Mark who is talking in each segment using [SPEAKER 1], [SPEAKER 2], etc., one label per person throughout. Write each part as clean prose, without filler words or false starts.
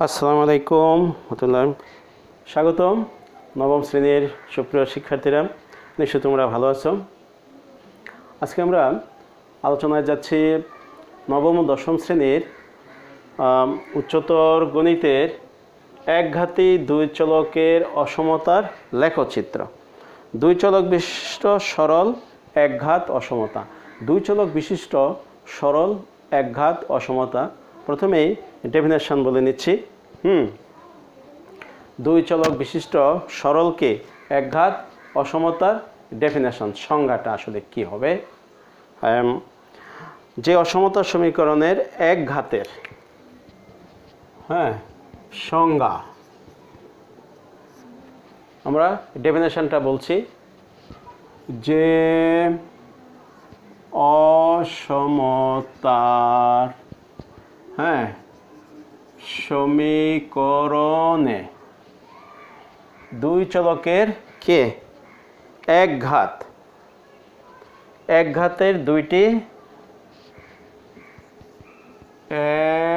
[SPEAKER 1] আসসালামু আলাইকুম রহমতুল্লাহ। স্বাগতম নবম শ্রেণীর সুপ্রিয় শিক্ষার্থীরা, নিশ্চয়ই তোমরা ভালো আছো। আজকে আমরা আলোচনায় যাচ্ছি নবম ও দশম শ্রেণীর উচ্চতর গণিতের একঘাতি দুই চলকের অসমতার লেখচিত্র। দুই চলক বিশিষ্ট সরল একঘাত অসমতা। দুই চলক বিশিষ্ট সরল একঘাত অসমতা। প্রথমেই ডেফিনেশন বলে নিচ্ছি। দুই চলক বিশিষ্ট সরলকে একঘাত অসমতার ডেফিনেশন, সংজ্ঞাটা আসলে কি হবে? যে অসমতা সমীকরণের একঘাতের সংজ্ঞা, আমরা ডেফিনেশনটা বলছি যে অসমতার সমীকরণে দুই চলকের কে একঘাত, একঘাতের দুইটি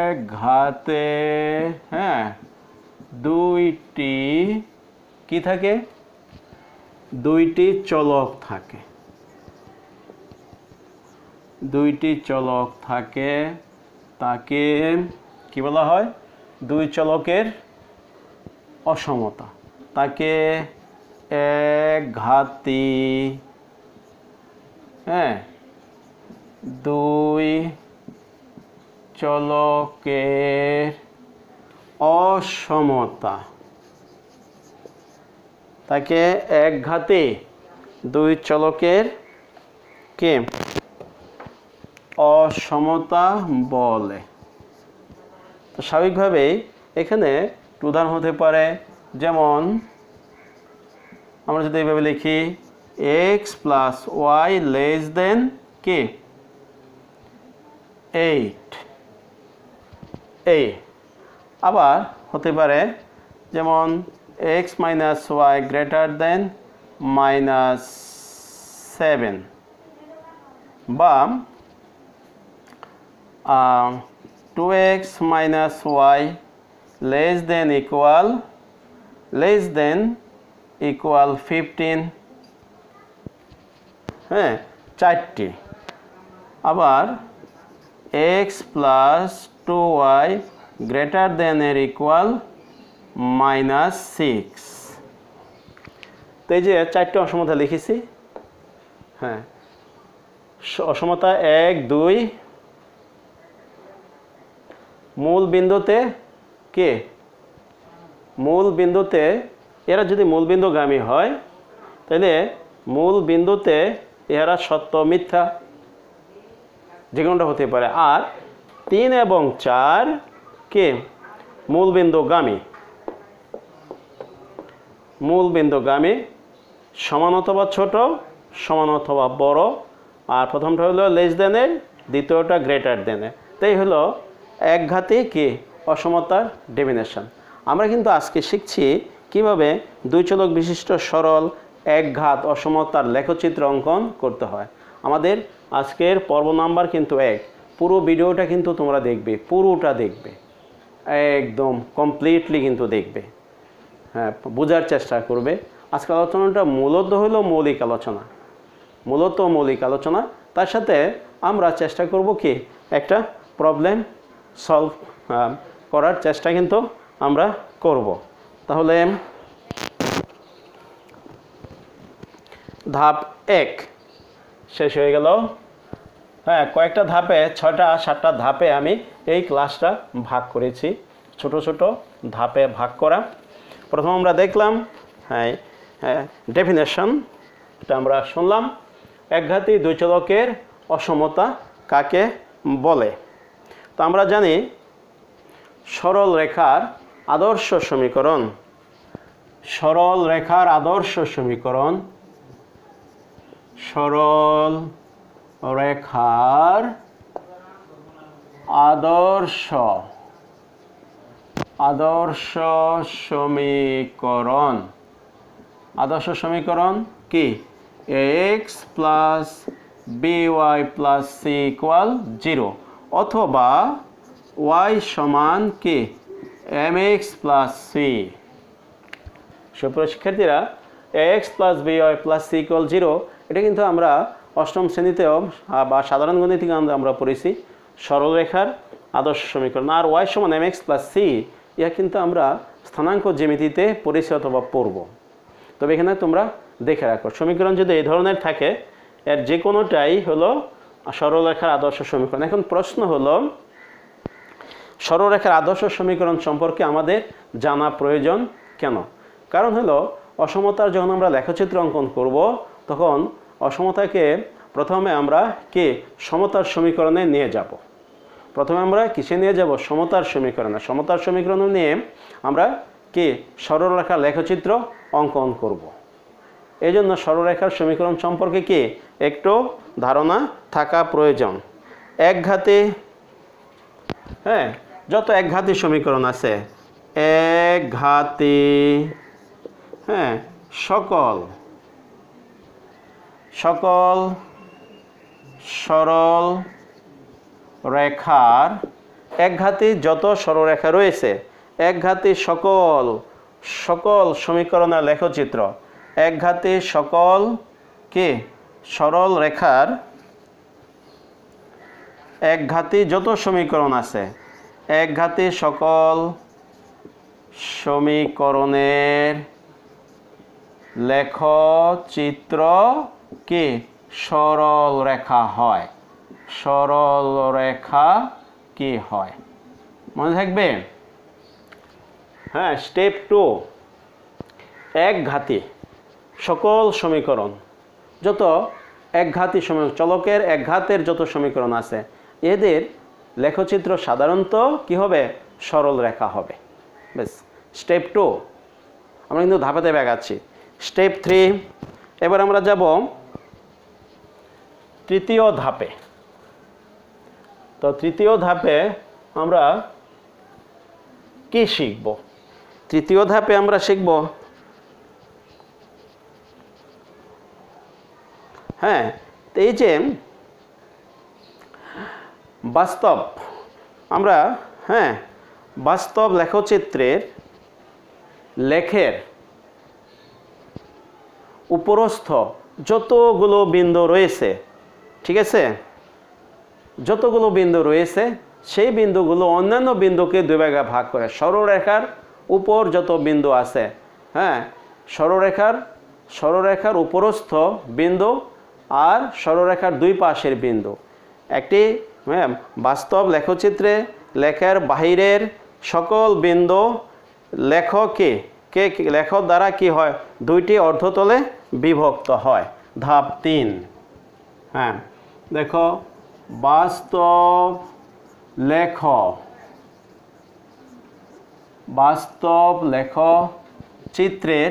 [SPEAKER 1] একঘাতে দুইটি কি থাকে? দুইটি চলক থাকে। দুইটি চলক থাকে, তাকে কি বলা হয়? দুই চলকের অসমতা, তাকে একঘাতি দুই চলকের অসমতা, তাকে একঘাতি দুই চলকের কে অসমতা বলে। তো স্বাভাবিকভাবেই এখানে উদাহরণ হতে পারে, যেমন আমরা যদি এইভাবে লিখি x plus y less than কি 8, এই আবার হতে পারে যেমন x minus y greater than -7, বা 2x minus y less than equal 15, চারটি। আবার x plus 2y greater than or equal -6। তো এই যে চারটি অসমতা লিখেছি। অসমতা 1, 2 মূল বিন্দুতে কে মূল বিন্দুতে, এরা যদি মূল বিন্দুগামী হয় তাহলে মূল বিন্দুতে এরা সত্য মিথ্যা যে কোনটা হতে পারে। আর 3 এবং 4 কে মূল বিন্দুগামী, মূল বিন্দুগামী, সমান অথবা ছোট, সমান অথবা বড়। আর প্রথমটা হলো লেস দেনের, দ্বিতীয়টা গ্রেটার দেনের। তাই হলো একঘাতে কি অসমতার ডেফিনেশন। আমরা কিন্তু আজকে শিখছি কিভাবে দুই চলক বিশিষ্ট সরল একঘাত অসমতার লেখচিত্র অঙ্কন করতে হয়। আমাদের আজকের পর্ব নাম্বার কিন্তু 1। পুরো ভিডিওটা কিন্তু তোমরা দেখবে, পুরোটা দেখবে, একদম কমপ্লিটলি কিন্তু দেখবে, বোঝার চেষ্টা করবে। আজকের আলোচনাটা মূলত হলো মৌলিক আলোচনা, মূলত মৌলিক আলোচনা। তার সাথে আমরা চেষ্টা করব কি একটা প্রবলেম সলভ করার চেষ্টা কিন্তু আমরা করব। তাহলে ধাপ 1 শেষ হয়ে গেল। কয়েকটা ধাপে, 6টা 7টা ধাপে আমি এই ক্লাসটা ভাগ করেছি, ছোট ছোট ধাপে ভাগ করা। প্রথম আমরা দেখলাম ডেফিনেশন, এটা আমরা শুনলাম। একঘাতি দুই চলকের অসমতা কাকে বলে? তো আমরা জানি সরল রেখার আদর্শ সমীকরণ, সরল রেখার আদর্শ সমীকরণ, সরল রেখার আদর্শ সমীকরণ, আদর্শ সমীকরণ কি? ax plus by plus c equal 0, অথবা y সমান কি mx প্লাস সি। সুপ্রিয় শিক্ষার্থীরা, ax plus by plus C equal 0 এটা কিন্তু আমরা অষ্টম শ্রেণীতেও বা সাধারণ গণিতে আমরা পড়েছি সরলরেখার আদর্শ সমীকরণ। আর y সমান mx প্লাস সি ইয়া কিন্তু আমরা স্থানাঙ্ক জ্যামিতিতে পড়েছি অথবা পড়ব। তবে এখানে তোমরা দেখে রাখো, সমীকরণ যদি এই ধরনের থাকে এর যে কোনোটাই হলো সরলরেখার আদর্শ সমীকরণ। এখন প্রশ্ন হলো, সরলরেখার আদর্শ সমীকরণ সম্পর্কে আমাদের জানা প্রয়োজন কেন? কারণ হলো অসমতার যখন আমরা লেখচিত্র অঙ্কন করব তখন অসমতাকে প্রথমে আমরা সমতার সমীকরণে নিয়ে যাব। প্রথমে আমরা কিসে নিয়ে যাব? সমতার সমীকরণে। সমতার সমীকরণ নিয়ে আমরা সরলরেখার লেখচিত্র অঙ্কন করব। এই জন্য সরলরেখার সমীকরণ সম্পর্কে একটু ধারণা থাকা প্রয়োজন। একঘাতে যত একঘাতি সমীকরণ আছে, একঘাতি সকল সরল রেখার একঘাতি যত সরলরেখা রয়েছে, একঘাতি সকল সমীকরণের লেখচিত্র, একঘাতি সকল সরল রেখার একঘাতি যত সমীকরণ আছে, একঘাতি সকল সমীকরণের লেখচিত্র সরল রেখা হয়। সরল রেখা হয়, মনে থাকবে? স্টেপ 2, একঘাতি সকল সমীকরণ, যত একঘাতি সমীকরণ, চলকের একঘাতের যত সমীকরণ আছে এদের লেখচিত্র সাধারণত হবে? সরল রেখা হবে। বেশ, স্টেপ 2 আমরা কিন্তু ধাপে ধাপে আগাচ্ছি। স্টেপ 3, এবার আমরা যাব তৃতীয় ধাপে। তো তৃতীয় ধাপে আমরা কি শিখব? তৃতীয় ধাপে আমরা শিখব এই যে বাস্তব, আমরা বাস্তব লেখচিত্রের লেখের উপরস্থ যতগুলো বিন্দু রয়েছে, ঠিক আছে, যতগুলো বিন্দু রয়েছে সেই বিন্দুগুলো অন্যান্য বিন্দুকে দুই ভাগে ভাগ করে। সরলরেখার উপর যত বিন্দু আছে, সরলরেখার উপরস্থ বিন্দু আর সরলরেখার দুই পাশের বিন্দু, একটি বাস্তব লেখচিত্রে লেখার বাহিরের সকল বিন্দু লেখ দ্বারা কি হয়? দুইটি অর্ধতলে বিভক্ত হয়। ধাপ 3, দেখো, বাস্তব লেখচিত্রের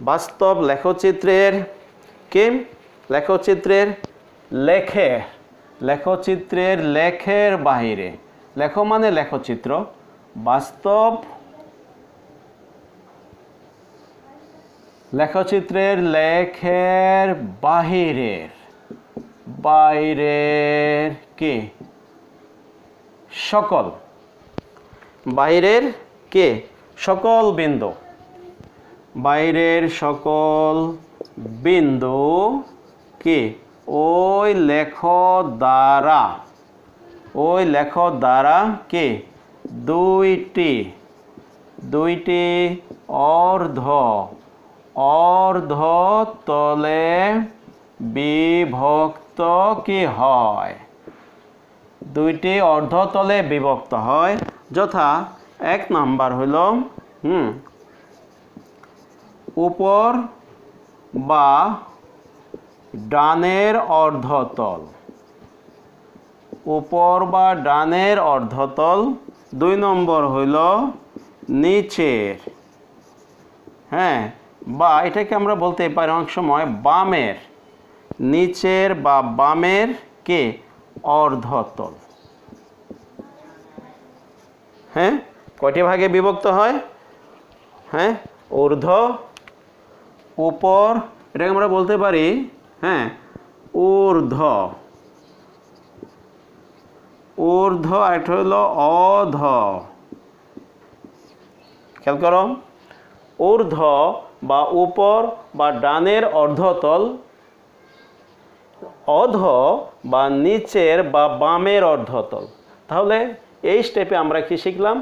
[SPEAKER 1] বাস্তব লেখচিত্রের লেখচিত্রের লেখের বাহিরে, লেখ মানে লেখচিত্র, বাস্তব লেখচিত্রের লেখের বাইরের সকল বিন্দু, বাইরের সকল বিন্দু ওই লেখ দ্বারা দুইটি অর্ধতলে বিভক্ত হয়। দুইটি অর্ধতলে বিভক্ত হয়, যথা এক নাম্বার হইল উপর বা ডানের অর্ধতল, উপর বা ডানের অর্ধতল। 2 নম্বর হইল নিচের, বা এটাকে আমরা বলতে পারি অনেক সময় বামের, নিচের বা বামের অর্ধতল। কয়টি ভাগে বিভক্ত হয়? ঊর্ধ্ব, উপর, এটাকে আমরা বলতে পারি ঊর্ধ্ব, আর একটা হলো অধ, খেয়াল করো, ঊর্ধ্ব বা উপর বা ডানের অর্ধতল, অধ বা নিচের বা বামের অর্ধতল। তাহলে এই স্টেপে আমরা কি শিখলাম?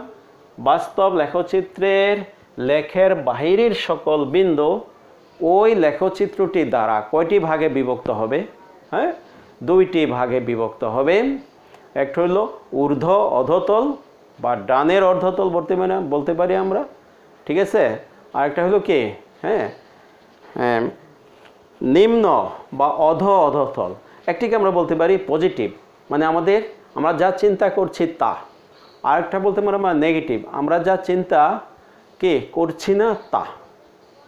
[SPEAKER 1] বাস্তব লেখচিত্রের লেখের বাহিরের সকল বিন্দু ওই লেখচিত্রটি দ্বারা কয়টি ভাগে বিভক্ত হবে? হ্যাঁ, দুইটি ভাগে বিভক্ত হবে। একটা হলো ঊর্ধ্ব অধতল বা ডানের অর্ধতল বলতে পারি আমরা, ঠিক আছে। আর একটা হলো কি, হ্যাঁ, নিম্ন বা অধতল। একটিকে আমরা বলতে পারি পজিটিভ, মানে আমরা যা চিন্তা করছি তা। আরেকটা বলতে পারি আমরা নেগেটিভ, আমরা যা চিন্তা কি করছি না তা।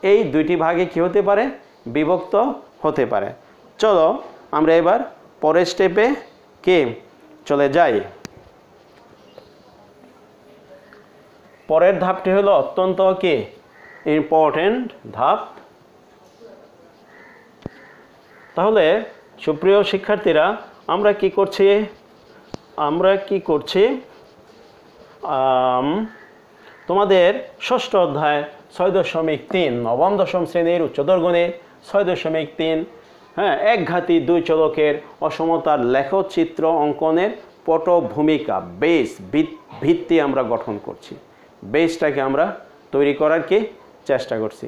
[SPEAKER 1] এই দুইটি ভাগে কি হতে পারে? বিভক্ত হতে পারে। চলো আমরা এবার পরের স্টেপে কি চলে যাই। পরের ধাপটি হলো অত্যন্ত কি ইম্পর্টেন্ট ধাপ। তাহলে সুপ্রিয় শিক্ষার্থীরা, আমরা কি করছি? তোমাদের ষষ্ঠ অধ্যায় 6.3 নবম দশম শ্রেণীর উচ্চতর গণিত 6.3, হ্যাঁ, একঘাতি দুই চলকের অসমতার লেখচিত্র অঙ্কনের পটভূমিকা ভিত্তি আমরা গঠন করছি। বেসটাকে আমরা তৈরি করার কি চেষ্টা করছি,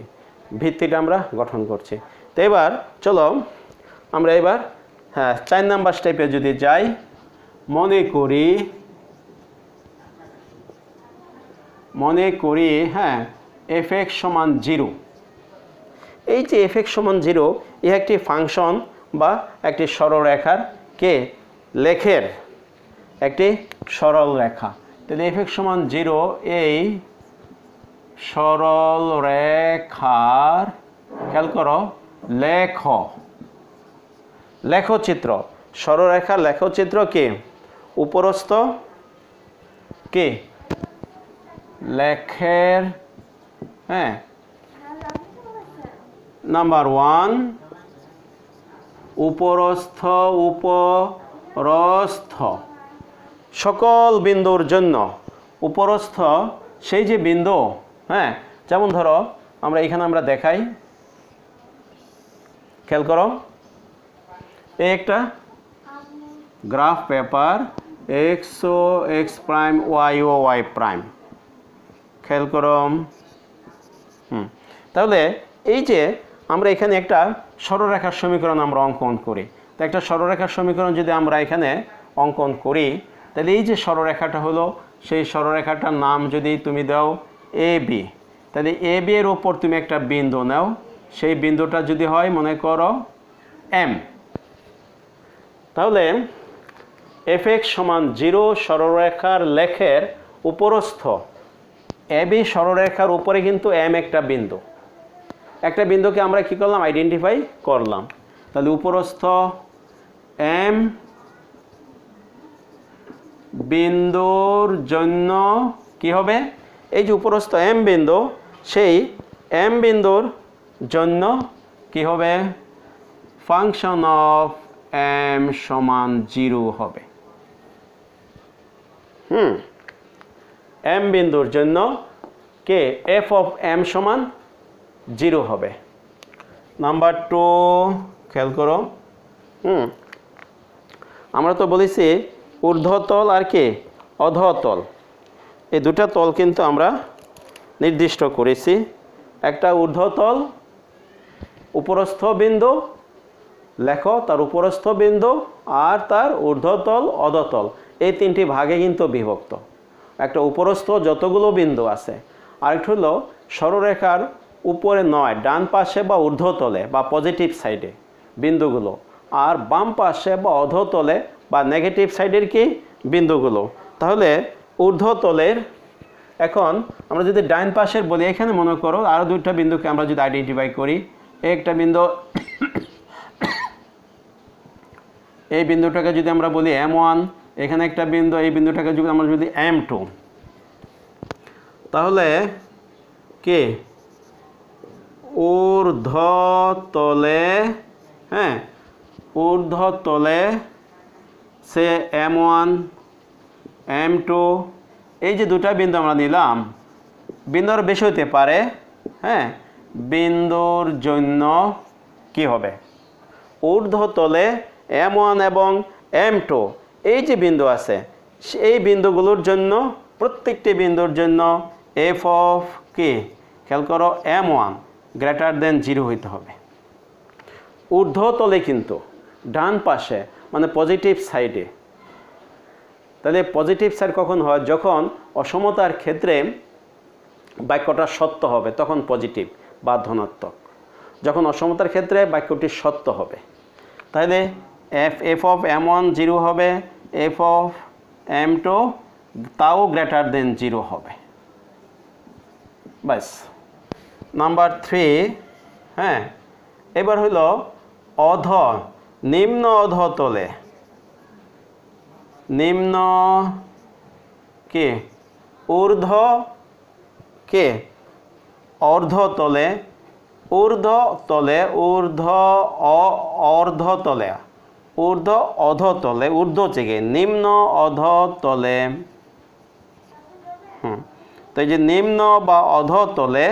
[SPEAKER 1] ভিত্তিটা আমরা গঠন করছি। তো এবার চলো আমরা এবার 4 নাম্বার স্টেপে যদি যাই, মনে করি হ্যাঁ f(x) = 0। এই যে f(x) = 0, এ একটি ফাংশন বা একটি সরলরেখার লেখের একটি সরল রেখা। তাহলে f(x) = 0 এই সরল রেখার, খেয়াল করো, লেখচিত্র, সরলরেখার লেখচিত্র কি উপরস্থ কি লেখের, হ্যাঁ, নাম্বার 1 উপরস্থ সকল বিন্দুর জন্য উপরস্থ সেই যে বিন্দু, হ্যাঁ, যেমন ধরো আমরা দেখাই, খেয়াল করো, এই একটা গ্রাফ পেপার x ও x প্রাইম, y ও y প্রাইম, খেয়াল করো। তাহলে এই যে আমরা এখানে একটা সরলরেখার সমীকরণ আমরা অঙ্কন করি। তো একটা সরলরেখার সমীকরণ যদি আমরা এখানে অঙ্কন করি, তাহলে এই যে সরলরেখাটা হলো, সেই সরলরেখাটার নাম যদি তুমি দাও AB, তাহলে AB এর ওপর তুমি একটা বিন্দু নাও, সেই বিন্দুটা যদি হয় মনে করো M, তাহলে f(x) = 0 সরলরেখার লেখের উপরস্থ AB সরলরেখার উপরে কিন্তু M একটা বিন্দুকে আমরা কি করলাম? আইডেন্টিফাই করলাম। তাহলে উপরস্থ M বিন্দুর জন্য কি হবে? এই যে উপরস্থ M বিন্দু, সেই M বিন্দুর জন্য কি হবে? ফাংশন অফ M = 0 হবে। M বিন্দুর জন্য কে f of M = 0 হবে। নাম্বার 2, খেয়াল করো, আমরা তো বলেছি ঊর্ধ্বতল আর কি অধতল, এই দুটা তল কিন্তু আমরা নির্দিষ্ট করেছি। একটা ঊর্ধ্বতল, উপরস্থ বিন্দু লেখো, তার উপরস্থ বিন্দু, আর তার ঊর্ধ্বতল অধতল, এই তিনটি ভাগে কিন্তু বিভক্ত। একটা উপরস্থ যতগুলো বিন্দু আছে, আরেকটা হলো সরলরেখার উপরে নয়, ডান পাশে বা ঊর্ধ্বতলে বা পজিটিভ সাইডে বিন্দুগুলো, আর বাম পাশে বা অধতলে বা নেগেটিভ সাইডের কি বিন্দুগুলো। তাহলে ঊর্ধ্বতলের, এখন আমরা যদি ডান পাশের বলি, এখানে মনে করো আরও দুইটা বিন্দুকে আমরা যদি আইডেন্টিফাই করি, একটা বিন্দু, এই বিন্দুটাকে যদি আমরা বলি M1, এখানে একটা বিন্দু, এই বিন্দুটাকে যদি আমরা যদি M2, তাহলে কি ঊর্ধ্বতলে, হ্যাঁ, ঊর্ধ্বতলে সে M1 M2, এই যে দুটা বিন্দু আমরা নিলাম, বিন্দুর বেশি হতে পারে, হ্যাঁ, বিন্দুর জন্য কি হবে, ঊর্ধ্বতলে M1 এবং M2 এই যে বিন্দু আছে এই বিন্দুগুলোর জন্য প্রত্যেকটি বিন্দুর জন্য f অফ কি, খেয়াল করো, M1 গ্রেটার দেন 0 হইতে হবে। ঊর্ধ্বতলে কিন্তু ডান পাশে মানে পজিটিভ সাইডে। তাহলে পজিটিভ সাইড কখন হয়, যখন অসমতার ক্ষেত্রে বাক্যটা সত্য হবে তখন পজিটিভ বা ধনাত্মক, যখন অসমতার ক্ষেত্রে বাক্যটি সত্য হবে। তাহলে f অফ M1 0 হবে, f অফ M2 তাও গ্রেটার দেন 0 হবে। বাস। নাম্বার 3, হ্যাঁ, এবার হলো নিম্ন অধতলে, নিম্ন কে ঊর্ধ্বতলে, অর্ধতলে, ঊর্ধ্ব থেকে নিম্ন অধতলে। তো এই যে নিম্ন বা অধতলে,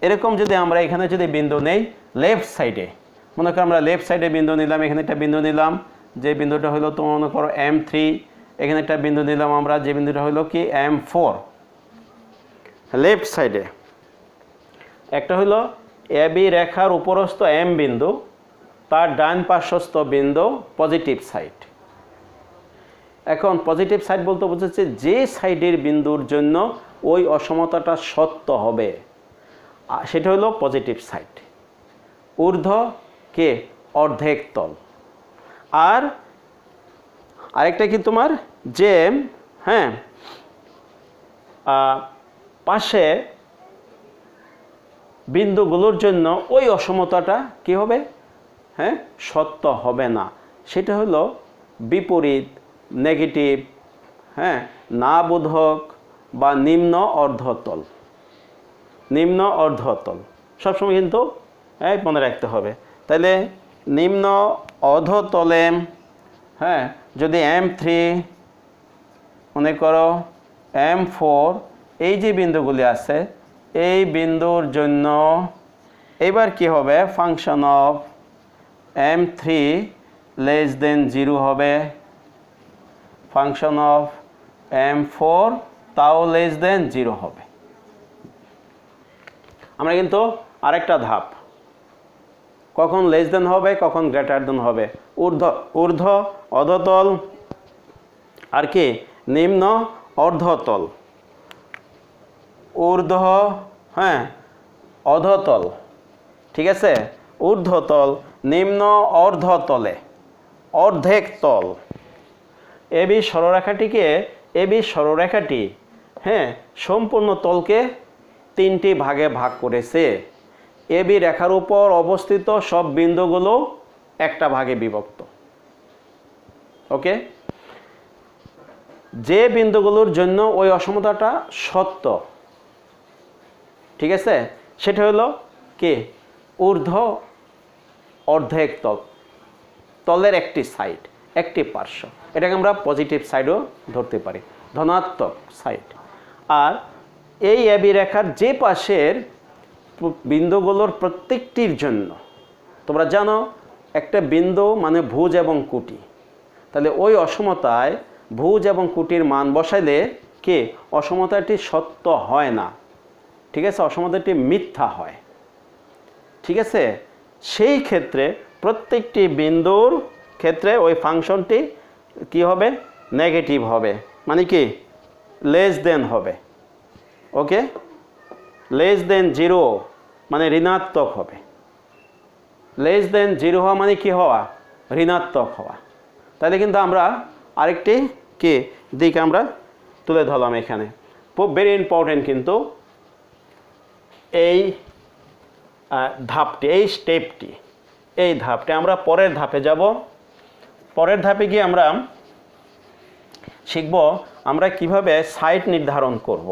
[SPEAKER 1] এরকম যদি আমরা এখানে যদি বিন্দু নেই লেফট সাইডে, মনে করো আমরা লেফট সাইডে বিন্দু নিলাম, এখানে একটা বিন্দু নিলাম, যে বিন্দুটা হলো তোমার মনে করো M3, এখানে একটা বিন্দু নিলাম আমরা, যে বিন্দুটা হলো কি M4 লেফট সাইডে। একটা হলো AB রেখার উপরস্থ M বিন্দু, তার ডান পার্শ্বস্থ বিন্দু পজিটিভ সাইড। এখন পজিটিভ সাইড বলতে বোঝাচ্ছে যে সাইডের বিন্দুর জন্য ওই অসমতাটা সত্য হবে সেটা হলো পজিটিভ সাইড। ঊর্ধ্ব কে, অর্ধেক তল। আর আরেকটা কি তোমার যে, হ্যাঁ, পাশে বিন্দুগুলোর জন্য ওই অসমতাটা কি হবে, হ্যাঁ, সত্য হবে না, সেটা হলো বিপরীত, নেগেটিভ, হ্যাঁ, না বোধক বা নিম্ন অর্ধতল। নিম্ন অর্ধতল সবসময় কিন্তু মনে রাখতে হবে। তাহলে নিম্ন অধতলে, হ্যাঁ, যদি M3 মনে করো M4 এই যে বিন্দুগুলি আছে এই বিন্দুর জন্য এবার কি হবে, function of M3 less than 0 হবে, ফাংশন অফ M4 তাও লেস দেন 0 হবে। আমরা কিন্তু আরেকটা ধাপ, কখন লেস দেন হবে কখন গ্রেটার দেন হবে, ঊর্ধ্ব অধতল আর কি নিম্ন অর্ধতল, ঊর্ধ্ব, হ্যাঁ, অধতল, ঠিক আছে, ঊর্ধ্বতল, নিম্ন অর্ধতলে, অর্ধেক তল। এবি সরলরেখাটি, হ্যাঁ, সম্পূর্ণ তলকে 3টি ভাগে ভাগ করেছে। এবি রেখার উপর অবস্থিত সব বিন্দুগুলো একটা ভাগে বিভক্ত। ওকে, যে বিন্দুগুলোর জন্য ওই অসমতাটা সত্য, ঠিক আছে, সেটা হলো কি, ঊর্ধ্ব অর্ধেক তল, তলের একটি সাইড, একটি পার্শ্ব, এটাকে আমরা পজিটিভ সাইডও ধরতে পারি, ধনাত্মক সাইড। আর এই এবি রেখার যে পাশের বিন্দুগুলোর প্রত্যেকটির জন্য, তোমরা জানো একটা বিন্দু মানে ভুজ এবং কুটি, তাহলে ওই অসমতায় ভুজ এবং কুটির মান বসাইলে কি অসমতাটি সত্য হয় না, ঠিক আছে, অসমতাটি মিথ্যা হয়, ঠিক আছে। সেই ক্ষেত্রে প্রত্যেকটি বিন্দুর ক্ষেত্রে ওই ফাংশনটি কি হবে, নেগেটিভ হবে, মানে কি লেস দেন হবে। ওকে, লেস দেন 0 মানে ঋণাত্মক হবে, লেস দেন 0 হওয়া মানে কি হওয়া, ঋণাত্মক হওয়া। তাহলে কিন্তু আমরা আরেকটি কি দিক আমরা তুলে ধরলাম এখানে, খুব ভেরি ইম্পর্টেন্ট কিন্তু এই ধাপটি, এই স্টেপটি, এই ধাপটি। আমরা পরের ধাপে যাব। পরের ধাপে গিয়ে আমরা শিখব আমরা কিভাবে সাইড নির্ধারণ করব,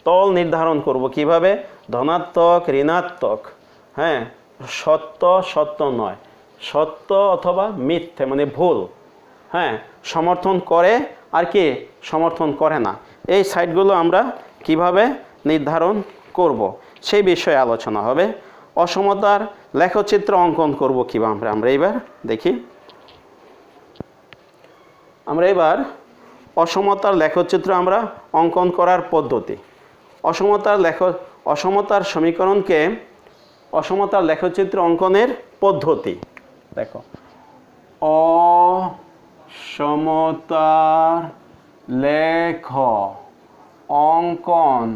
[SPEAKER 1] তল নির্ধারণ করব কিভাবে, ধনাত্মক, ঋণাত্মক, হ্যাঁ, সত্য, সত্য নয়, সত্য অথবা মিথ্যে মানে ভুল, হ্যাঁ, সমর্থন করে আর কি সমর্থন করে না, এই সাইডগুলো আমরা কিভাবে নির্ধারণ করব সেই বিষয়ে আলোচনা হবে। অসমতার লেখচিত্র অঙ্কন করব কীভাবে আমরা এবার দেখি। আমরা এবার অসমতার লেখচিত্র আমরা অঙ্কন করার পদ্ধতি। অসমতার সমীকরণকে অসমতার লেখচিত্র অঙ্কনের পদ্ধতি দেখো। অসমতার লেখ অঙ্কন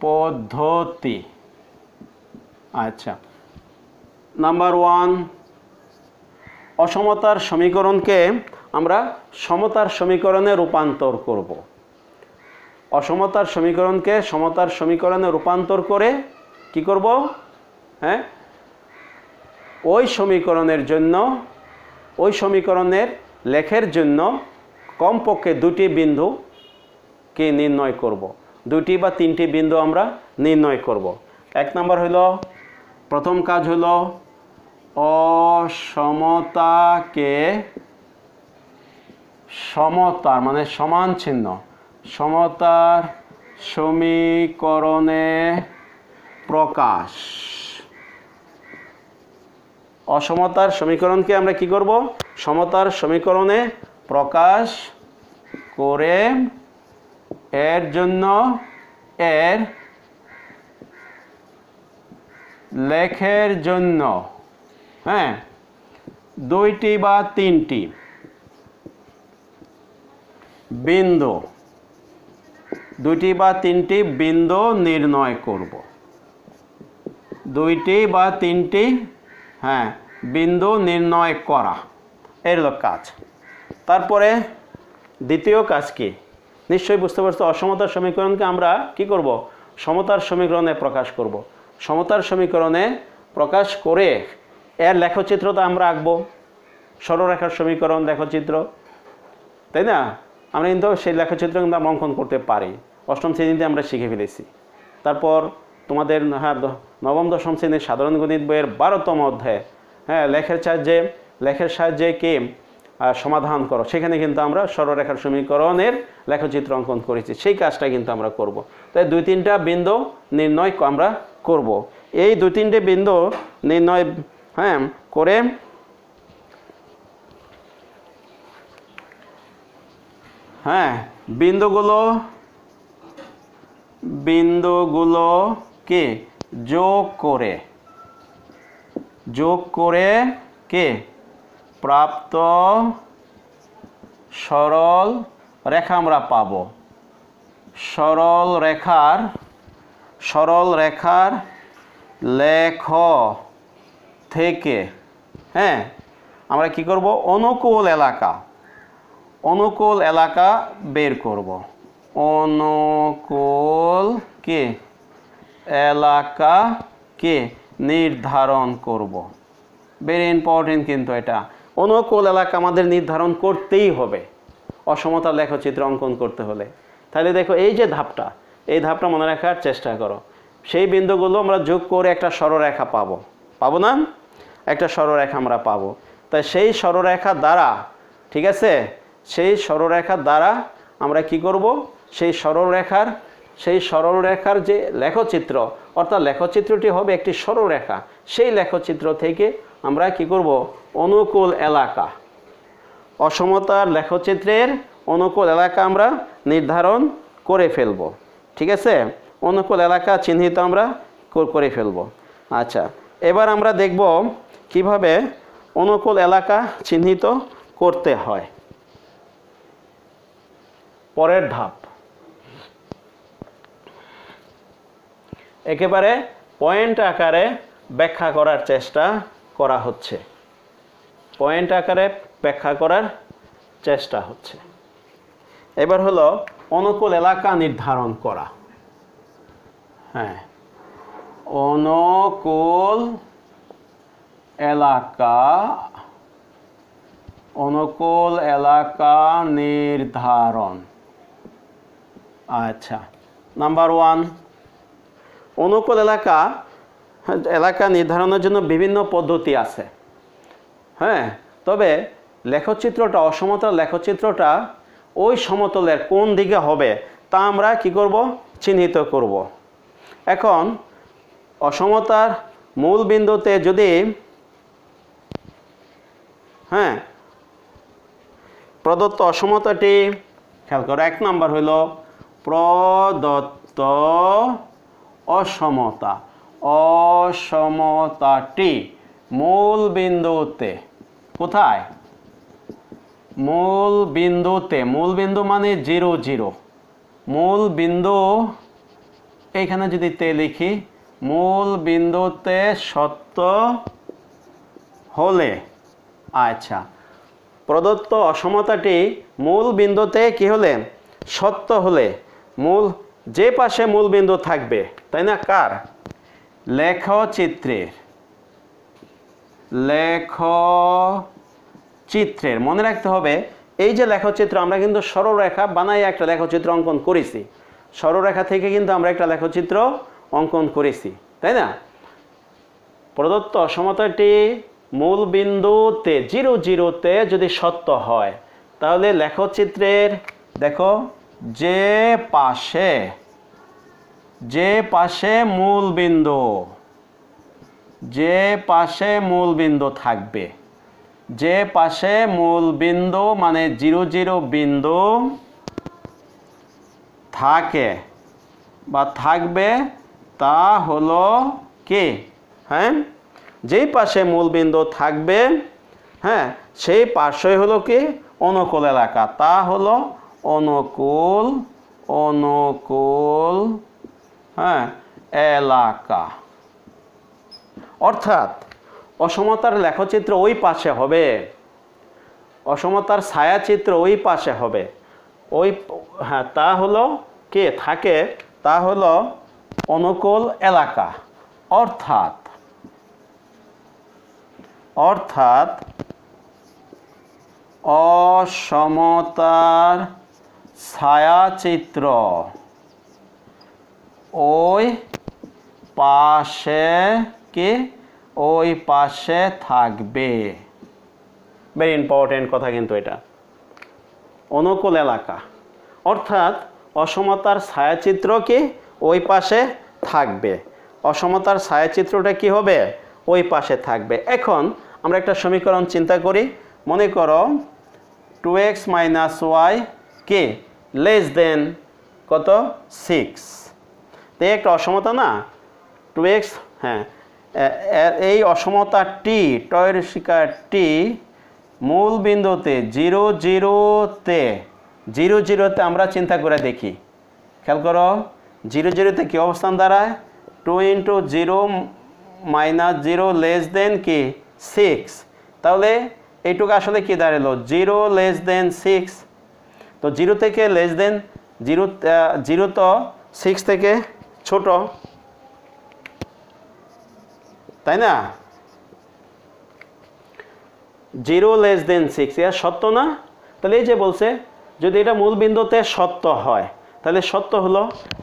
[SPEAKER 1] পদ্ধতি। আচ্ছা, নাম্বার 1, অসমতার সমীকরণকে আমরা সমতার সমীকরণে রূপান্তর করব। অসমতার সমীকরণকে সমতার সমীকরণে রূপান্তর করে কি করব? হ্যাঁ, ওই সমীকরণের লেখের জন্য কমপক্ষে 2টি বিন্দুকে নির্ণয় করব। 2টি বা 3টি বিন্দু আমরা নির্ণয় করব। 1 নম্বর হলো, প্রথম কাজ হলো অসমতাকে সমতার মানে সমান চিহ্ন সমতার সমীকরণে প্রকাশ। অসমতার সমীকরণকে আমরা কি করব? সমতার সমীকরণে প্রকাশ করে এর জন্য এর লেখের জন্য হ্যাঁ 2টি বা 3টি বিন্দু 2টি বা 3টি বিন্দু নির্ণয় করব। 2টি বা 3টি হ্যাঁ বিন্দু নির্ণয় করা এর হলো কাজ। তারপরে দ্বিতীয় কাজ কি? নিশ্চয়ই বুঝতে পারছো, অসমতার সমীকরণকে আমরা কি করব? সমতার সমীকরণে প্রকাশ করব। সমতার সমীকরণে প্রকাশ করে এর লেখচিত্রটা আমরা আঁকবো, সরলরেখার সমীকরণ লেখচিত্র, তাই না? আমরা কিন্তু সেই লেখচিত্র কিন্তু আমরা অঙ্কন করতে পারি, 8ম শ্রেণীতে আমরা শিখে ফেলেছি। তারপর তোমাদের হ্যাঁ 9ম 10ম শ্রেণীর সাধারণ গণিত বইয়ের 12তম অধ্যায়ে হ্যাঁ লেখের সাহায্যে কি সমাধান করো, সেখানে কিন্তু আমরা সরলরেখার সমীকরণের লেখচিত্র অঙ্কন করেছি। সেই কাজটা কিন্তু আমরা করব। তাই 2-3টা বিন্দু নির্ণয় আমরা করব। এই 2-3টে বিন্দু নির্ণয় হ্যাঁ করে হ্যাঁ বিন্দুগুলোকে যোগ করে কে প্রাপ্ত সরল রেখা আমরা পাব। সরল রেখার লেখ থেকে হ্যাঁ আমরা কি করব? অনুকূল এলাকা বের করব। অনুকূল এলাকাকে নির্ধারণ করব। ভেরি ইম্পর্টেন্ট কিন্তু এটা। অনুকূল এলাকা আমাদের নির্ধারণ করতেই হবে অসমতার লেখচিত্র অঙ্কন করতে হলে। তাহলে দেখো এই যে এই ধাপটা মনে রাখার চেষ্টা করো। সেই বিন্দুগুলো আমরা যোগ করে একটা সরলরেখা পাবো না? একটা সরলরেখা আমরা পাবো। তাই সেই সরলরেখা দ্বারা ঠিক আছে, সেই সরলরেখার দ্বারা আমরা কি করব? সেই সরলরেখার যে লেখচিত্র, অর্থাৎ লেখচিত্রটি হবে একটি সরলরেখা। সেই লেখচিত্র থেকে আমরা কি করব? অনুকূল এলাকা, অসমতার লেখচিত্রের অনুকূল এলাকা আমরা নির্ধারণ করে ফেলব। ঠিক আছে, অনুকূল এলাকা চিহ্নিত আমরা করে ফেলব। আচ্ছা, এবার আমরা দেখব কিভাবে অনুকূল এলাকা চিহ্নিত করতে হয়। পরের ধাপ, একেবারে পয়েন্ট আকারে ব্যাখ্যা করার চেষ্টা করা হচ্ছে। এবার হলো অনুকূল এলাকা নির্ধারণ করা। হ্যাঁ, অনুকূল এলাকা নির্ধারণ। আচ্ছা, নাম্বার 1, অনুকূল এলাকা নির্ধারণের জন্য বিভিন্ন পদ্ধতি আছে। হ্যাঁ, তবে অসমতল লেখচিত্রটা ওই সমতলের কোন দিকে হবে তা আমরা কি করব? চিহ্নিত করব। এখন অসমতার মূল বিন্দুতে যদি প্রদত্ত অসমতাটি খেয়াল করো, 1 নম্বর হইল প্রদত্ত অসমতাটি মূল বিন্দুতে, কোথায়? মূল বিন্দুতে, মূল বিন্দু মানে 0 0, মূল বিন্দু এইখানে যদি তে লিখি, মূল বিন্দুতে সত্য হলে, আচ্ছা প্রদত্ত অসমতাটি মূল বিন্দুতে কি হলে? সত্য হলে, মূল যে পাশে মূল বিন্দু থাকবে, তাই না? কার? লেখচিত্রের মনে রাখতে হবে, এই যে লেখচিত্র, আমরা কিন্তু সরলরেখা বানাই একটা লেখচিত্র অঙ্কন করেছি, সরলরেখা থেকে কিন্তু আমরা একটা লেখচিত্র অঙ্কন করেছি, তাই না? প্রদত্ত অসমতাটি মূল বিন্দুতে 0 0-তে যদি সত্য হয়, তাহলে লেখচিত্রের দেখো যে পাশে মূল বিন্দু থাকবে, যে পাশে মূল বিন্দু মানে 0 0 বিন্দু থাকে বা থাকবে, তা হলো কি? যেই পাশে মূল বিন্দু থাকবে, সেই পার্শ্বই হলো কি? অনুকূল এলাকা। তা হলো অনুকূল এলাকা। অর্থাৎ অসমতার লেখচিত্র ওই পাশে হবে, অসমতার ছায়াচিত্র ওই পাশে হবে, তা হলো কি? থাকে, তা হলো অনুকূল এলাকা। অর্থাৎ অসমতার ছায়াচিত্র ওই পাশে থাকবে। ভেরি ইম্পর্টেন্ট কথা কিন্তু এটা, অনুকূল এলাকা। অর্থাৎ অসমতার ছায়াচিত্র কি? ওই পাশে থাকবে, অসমতার ছায়াচিত্রটা কি হবে? ওই পাশে থাকবে। এখন আমরা একটা সমীকরণ চিন্তা করি। মনে করো 2x - y কি লেস দেন কত? 6। তো একটা অসমতা না 2x, এই অসমতা টি, টয়ের শিকার টি মূল বিন্দুতে 0 0-তে আমরা চিন্তা করে দেখি। খেয়াল করো 0 0-তে কি অবস্থান দাঁড়ায়? 2 × 0 - 0 লেস দেন কি 6। তাহলে এইটুকু আসলে কি দাঁড়ালো? 0 লেস দেন 6। তো 0 থেকে লেস দেন 0 তো 6 থেকে ছোট, তাই না? 0 লেস দেন 6 এর সত্য না? তাহলে এই যে বলছে যদি এটা মূল বিন্দুতে সত্য হয়, তাহলে সত্য হলো।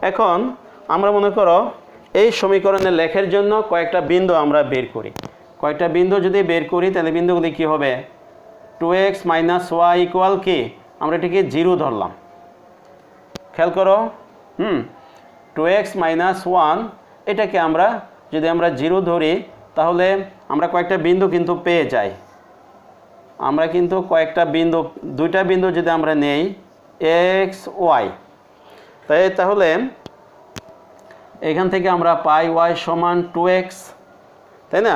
[SPEAKER 1] এখন আমরা মনে করো এই সমীকরণের লেখার জন্য কয়েকটা বিন্দু আমরা বের করি। কয়েকটা বিন্দু যদি বের করি, তাহলে বিন্দুগুলি কি হবে? 2x - y ইকুয়াল কি? আমরা এটাকে 0 ধরলাম। খেয়াল করো 2x - 1 এটাকে আমরা যদি 0 ধরি, তাহলে আমরা কয়েকটা বিন্দু কিন্তু পেয়ে যাই। আমরা কিন্তু কয়েকটা বিন্দু, দুইটা বিন্দু যদি আমরা নেই x y, তাহলে এখান থেকে আমরা পাই y সমান 2x, তাই না?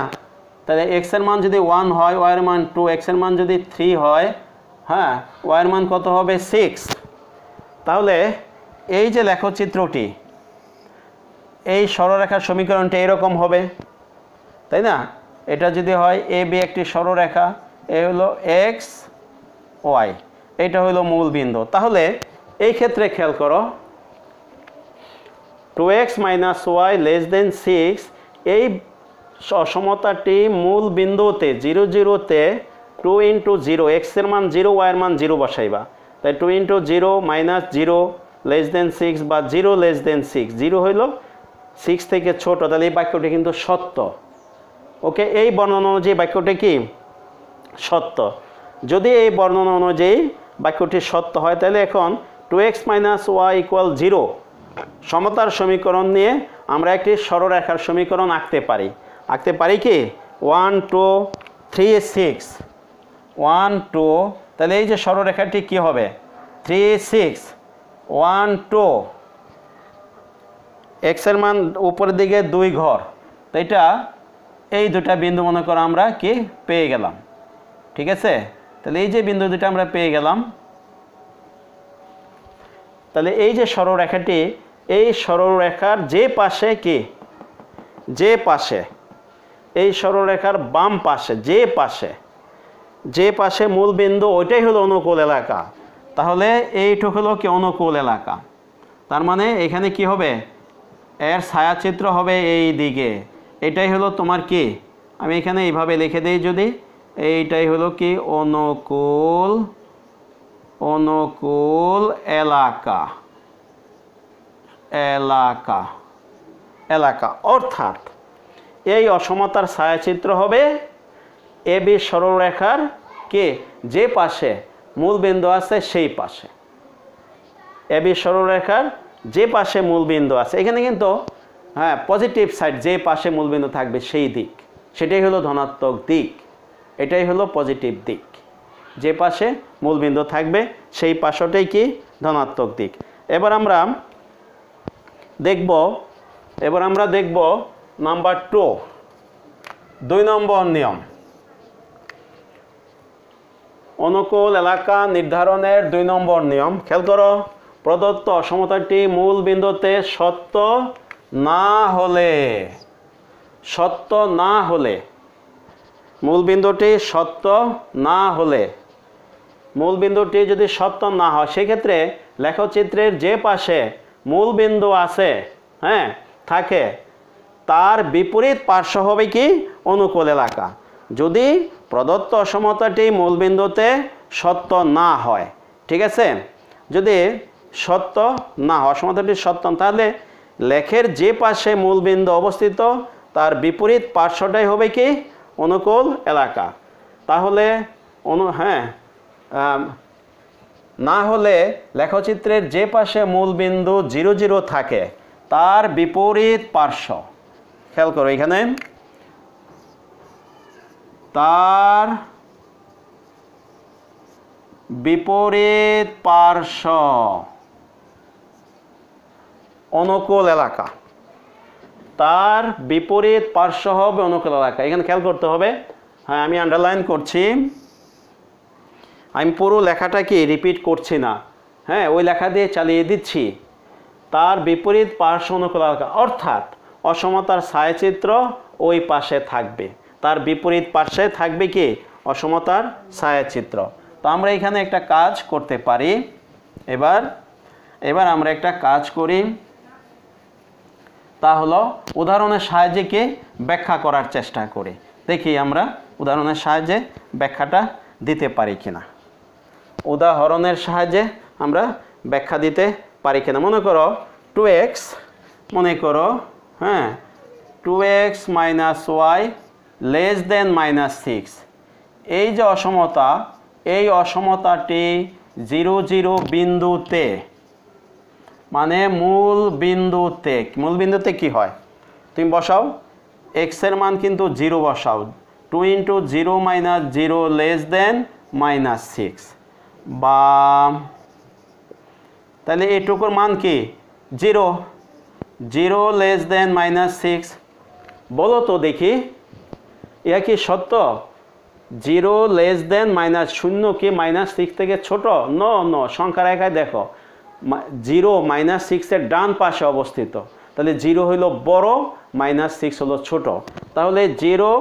[SPEAKER 1] তাহলে x এর মান যদি 1 হয়, y এর মান 2, x এর মান যদি 3 হয়, y এর মান কত হবে? 6। তাহলে এই যে লেখচিত্রটি, এই সরলরেখার সমীকরণটি এরকম হবে, তাই না? এটা যদি হয় AB একটি সরলরেখা, এ হলো x y, এটা হলো মূল বিন্দু। তাহলে এই ক্ষেত্রে খেয়াল করো 2x - y লেস দেন 6, এই অসমতাটি মূল বিন্দুতে 0 0-তে 2 × 0, x এর মান 0, y এর মান 0 বসাইবা। তাই 2 × 0 - 0 লেস দেন 6 বা 0 লেস দেন 6, 0 হইল 6 থেকে ছোট। তাহলে এই বাক্যটি কিন্তু সত্য। ওকে, এই বর্ণনা অনুযায়ী বাক্যটি কি? সত্য। যদি এই বর্ণনা অনুযায়ী বাক্যটি সত্য হয়, তাহলে এখন 2x - y ইকুয়াল 0 সমতার সমীকরণ নিয়ে আমরা একটি সরলরেখার সমীকরণ আঁকতে পারি কি 1 2 3 6 1 2 তাহলে এই যে সরলরেখাটি কি হবে 3 6 1 2 x এর মান উপরের দিকে 2 ঘর তো এটা এই দুটা বিন্দু মনে করো আমরা কি পেয়ে গেলাম ঠিক আছে তাহলে এই যে বিন্দু দুটো আমরা পেয়ে গেলাম তাহলে এই যে সরলরেখাটি এই সরলরেখার যে পাশে কি যে পাশে এই সরলরেখার বাম পাশে যে পাশে মূল বিন্দু ওইটাই হলো অনুকূল এলাকা তাহলে এইটুকু হলো কি অনুকূল এলাকা তার মানে এখানে কি হবে এর ছায়াচিত্র হবে এই দিকে এটাই হলো তোমার কি আমি এখানে এইভাবে লিখে দেই যদি এইটাই হলো কি অনুকূল এলাকা অর্থাৎ এই অসমতার ছায়াচিত্র হবে এবি সরলরেখার কি যে পাশে মূল বিন্দু আছে সেই পাশে এবি সরলরেখার যে পাশে মূল বিন্দু আছে এখানে কিন্তু হ্যাঁ পজিটিভ সাইড যে পাশে মূল বিন্দু থাকবে সেই দিক সেটাই হলো ধনাত্মক দিক এটাই হলো পজিটিভ দিক যে পাশে মূল বিন্দু থাকবে সেই পাশটাই কি ধনাত্মক দিক এবার আমরা দেখব নাম্বার 2 নম্বর নিয়ম অনুকূল এলাকা নির্ধারণের 2 নম্বর নিয়ম খেয়াল করো প্রদত্ত অসমতাটি মূল বিন্দুতে সত্য না হলে মূল বিন্দুটি সত্য না হলে মূল বিন্দুটি যদি সত্য না হয় সেক্ষেত্রে লেখচিত্রের যে পাশে মূল বিন্দু আছে হ্যাঁ থাকে তার বিপরীত পার্শ্ব হবে কি অনুকূল এলাকা যদি প্রদত্ত অসমতাটি মূল বিন্দুতে সত্য না হয় ঠিক আছে যদি সত্য না হয় অসমতাটি সত্য তাহলে লেখের যে পাশে মূল বিন্দু অবস্থিত তার বিপরীত পার্শ্বটাই হবে কি অনুকূল এলাকা তাহলে না হলে লেখচিত্রের যে পাশে মূল বিন্দু 0 0 থাকে তার বিপরীত পার্শ্ব খেয়াল করো এখানে তার বিপরীত পার্শ্ব অনুকূল এলাকা তার বিপরীত পার্শ্ব হবে অনুকূল এলাকা এখানে খেয়াল করতে হবে হ্যাঁ আমি আন্ডারলাইন করছি আমি পুরো লেখাটা কি রিপিট করছি না হ্যাঁ ওই লেখা দিয়ে চালিয়ে দিচ্ছি তার বিপরীত পার্শ্ব অনুকূল এলাকা অর্থাৎ অসমতার ছায়াচিত্র ওই পাশে থাকবে তার বিপরীত পার্শ্বে থাকবে কি অসমতার ছায়াচিত্র তো আমরা এখানে একটা কাজ করতে পারি এবার আমরা একটা কাজ করি তা হলো উদাহরণের সাহায্যে কি ব্যাখ্যা করার চেষ্টা করি দেখি আমরা উদাহরণের সাহায্যে ব্যাখ্যাটা দিতে পারি কিনা উদাহরণের সাহায্যে আমরা ব্যাখ্যা দিতে পারি কিনা মনে করো 2x মনে করো হ্যাঁ 2x - y লেস দেন -6 এই যে অসমতা এই অসমতাটি 0 0 বিন্দুতে মানে মূল বিন্দুতে কি হয় তুমি বসাও x এর মান কিন্তু 0 বসাও 2 × 0 - 0 লেস দেন -6 বা তাহলে এটুকুর মান কি 0 0 লেস দেন -6 বলো তো দেখি ইয়া কি সত্য 0 লেস দেন -0 কি -6 থেকে ছোট নো সংখ্যা রেখায় দেখো 0 -6 এর ডান পাশে অবস্থিত তাহলে 0 হলো বড় -6 হলো ছোট তাহলে 0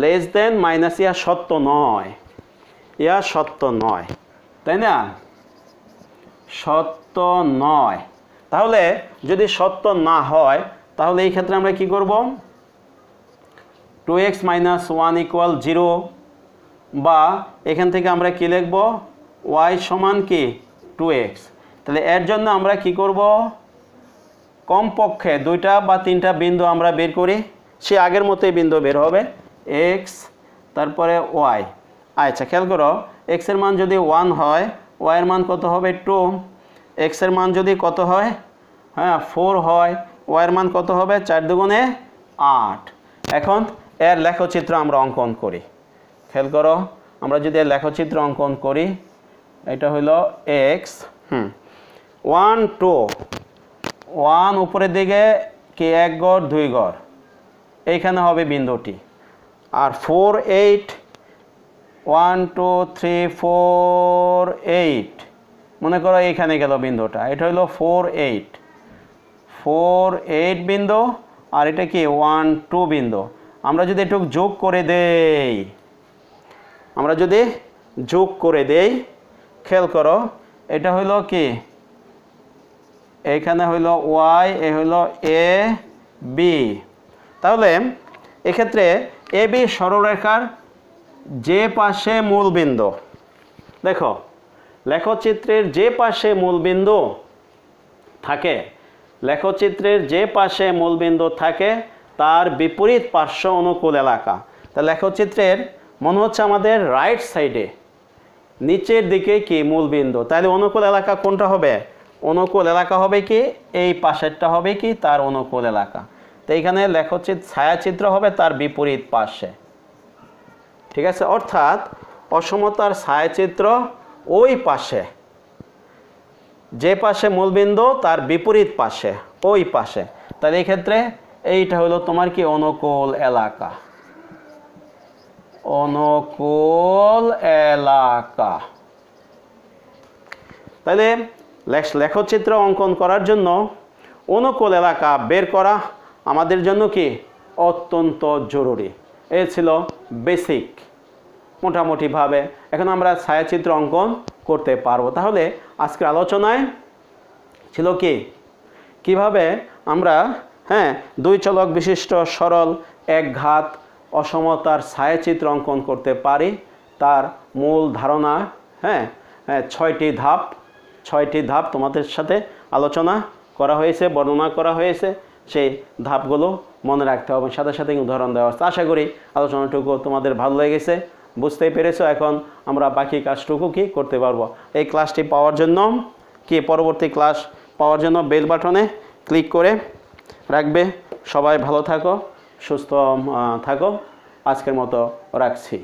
[SPEAKER 1] লেস দেন ইয়া সত্য নয় তাই না সত্য নয় তাহলে যদি সত্য না হয় তাহলে এই ক্ষেত্রে আমরা কি করব 2x - 1 = 0 বা এখান থেকে আমরা কি লিখব y সমান কি 2x তাহলে এর জন্য আমরা কি করব কমপক্ষে 2টা বা 3টা বিন্দু আমরা বের করি সে আগের মতোই বিন্দু বের হবে x তারপরে y আচ্ছা খেয়াল করো x এর মান যদি 1 হয় y এর মান কত হবে 2 x এর মান যদি কত হয় হ্যাঁ 4 হয়, ওয়াইয়ের মান কত হবে? 4 দুগুণে 8। এখন এর লেখচিত্র আমরা অঙ্কন করি। খেয়াল করো, আমরা যদি এর লেখচিত্র অঙ্কন করি, এটা হলো এক্স 1 2 1 উপরের দিকে কি 1 ঘর 2 ঘর, এইখানে হবে বিন্দুটি। আর 4 8 1 2 3 4 8 মনে করো এইখানে গেল বিন্দুটা, এটা হলো 4 8 বিন্দু, আর এটা কি 1 2 বিন্দু। আমরা যদি একটু যোগ করে দেই, খেয়াল করো, এটা হইল কি, এইখানে হইল ওয়াই, এ হইল এ বি। তাহলে এক্ষেত্রে এ বি সরলরেখার যে পাশে মূল বিন্দু, দেখো লেখচিত্রের যে পাশে মূলবিন্দু থাকে, তার বিপরীত পার্শ্ব অনুকূল এলাকা। তা লেখচিত্রের মনে হচ্ছে আমাদের রাইট সাইডে নিচের দিকে কি মূলবিন্দু, তাহলে অনুকূল এলাকা কোনটা হবে? অনুকূল এলাকা হবে কি এই পাশেরটা হবে কি তার অনুকূল এলাকা। তো এইখানে ছায়াচিত্র হবে তার বিপরীত পাশে, ঠিক আছে? অর্থাৎ অসমতার ছায়াচিত্র ওই পাশে, যে পাশে মূলবিন্দু তার বিপরীত পাশে, ওই পাশে। তাহলে এই ক্ষেত্রে এইটা হলো তোমার কি অনুকূল এলাকা, তাহলে লেখচিত্র অঙ্কন করার জন্য অনুকূল এলাকা বের করা আমাদের জন্য কি অত্যন্ত জরুরি। এ ছিল বেসিক মোটামুটিভাবে। এখন আমরা ছায়াচিত্র অঙ্কন করতে পারবো। তাহলে আজকের আলোচনায় ছিল কি কিভাবে আমরা দুই চলক বিশিষ্ট সরল একঘাত অসমতার ছায়াচিত্র অঙ্কন করতে পারি, তার মূল ধারণা, ছয়টি ধাপ তোমাদের সাথে আলোচনা করা হয়েছে, বর্ণনা করা হয়েছে। সেই ধাপগুলো মনে রাখতে হবে, সাথে সাথে উদাহরণ দেওয়া হচ্ছে। আশা করি আলোচনাটুকু তোমাদের ভালো লেগেছে, বুঝতেই পেরেছো। এখন আমরা বাকি কাজটুকু কি করতে পারবো। এই ক্লাসটি পাওয়ার জন্য পরবর্তী ক্লাস পাওয়ার জন্য বেল বাটনে ক্লিক করে রাখবে। সবাই ভালো থাকো, সুস্থ থাকো। আজকের মতো রাখছি।